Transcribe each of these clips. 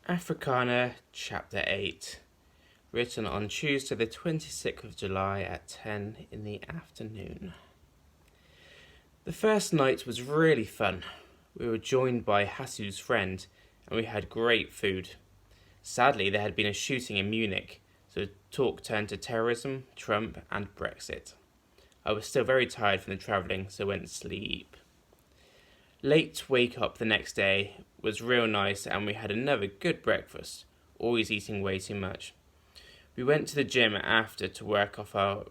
Africana, Chapter 8, written on Tuesday the 26th of July at 10 in the afternoon. The first night was really fun. We were joined by Hasu's friend, and we had great food. Sadly, there had been a shooting in Munich, so talk turned to terrorism, Trump, and Brexit. I was still very tired from the travelling, so went to sleep. Late wake up the next day was real nice, and we had another good breakfast, always eating way too much. We went to the gym after to work off our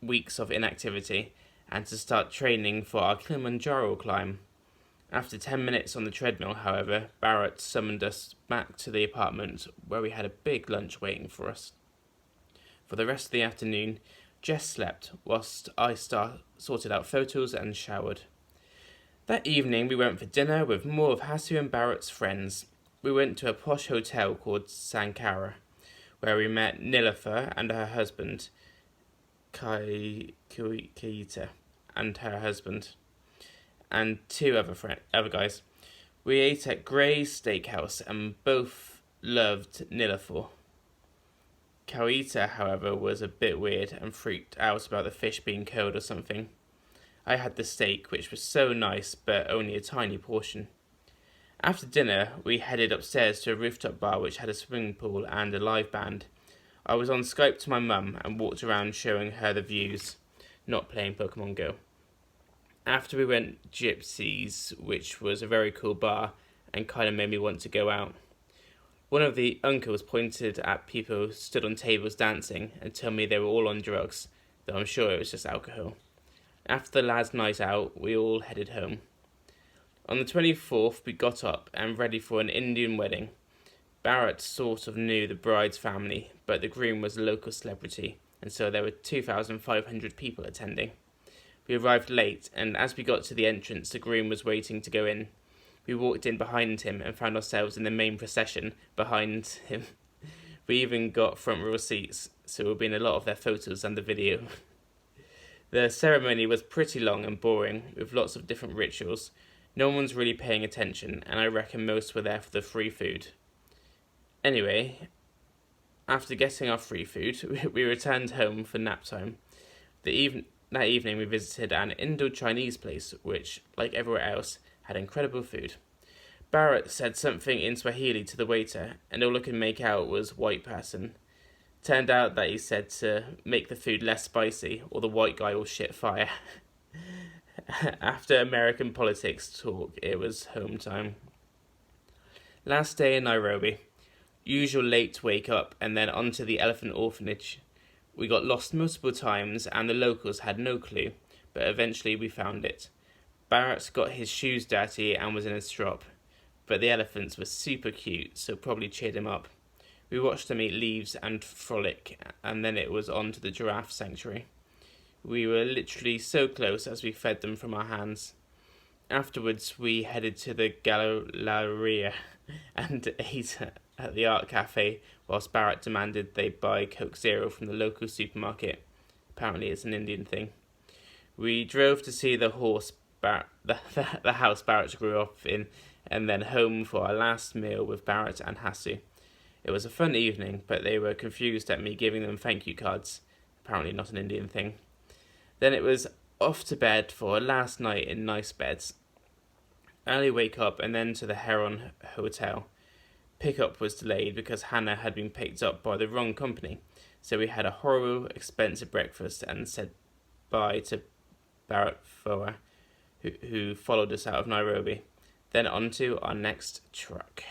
weeks of inactivity and to start training for our Kilimanjaro climb. After 10 minutes on the treadmill, however, Barrett summoned us back to the apartment where we had a big lunch waiting for us. For the rest of the afternoon, Jess slept whilst I sorted out photos and showered. That evening we went for dinner with more of Hasu and Barrett's friends. We went to a posh hotel called Sankara, where we met Nilofer and her husband, Kaita, and her husband, and two other guys. We ate at Gray's Steakhouse and both loved Nilofer. Kaita, however, was a bit weird and freaked out about the fish being cold or something. I had the steak, which was so nice, but only a tiny portion. After dinner, we headed upstairs to a rooftop bar which had a swimming pool and a live band. I was on Skype to my mum and walked around showing her the views, not playing Pokemon Go. After we went Gypsies, which was a very cool bar and kind of made me want to go out. One of the uncles pointed at people stood on tables dancing and told me they were all on drugs, though I'm sure it was just alcohol. After the lads' night out, we all headed home. On the 24th, we got up and ready for an Indian wedding. Barrett sort of knew the bride's family, but the groom was a local celebrity, and so there were 2,500 people attending. We arrived late, and as we got to the entrance, the groom was waiting to go in. We walked in behind him and found ourselves in the main procession behind him. We even got front row seats, so we'll be in a lot of their photos and the video. The ceremony was pretty long and boring, with lots of different rituals. No one's really paying attention, and I reckon most were there for the free food. Anyway, after getting our free food, we returned home for nap time. That evening we visited an Indo-Chinese place, which, like everywhere else, had incredible food. Barrett said something in Swahili to the waiter, and all I could make out was white person. Turned out that he said to make the food less spicy, or the white guy will shit fire. After American politics talk, it was home time. Last day in Nairobi. Usual late wake up, and then onto the elephant orphanage. We got lost multiple times, and the locals had no clue, but eventually we found it. Barrett got his shoes dirty and was in a strop, but the elephants were super cute, so probably cheered him up. We watched them eat leaves and frolic, and then it was on to the giraffe sanctuary. We were literally so close as we fed them from our hands. Afterwards, we headed to the Galleria and ate at the art cafe, whilst Barrett demanded they buy Coke Zero from the local supermarket. Apparently it's an Indian thing. We drove to see the house Barrett grew up in, and then home for our last meal with Barrett and Hasu. It was a fun evening, but they were confused at me giving them thank you cards. Apparently not an Indian thing. Then it was off to bed for a last night in nice beds. Early wake up and then to the Heron Hotel. Pickup was delayed because Hannah had been picked up by the wrong company, so we had a horrible, expensive breakfast and said bye to Barrett Foa, who followed us out of Nairobi. Then on to our next truck.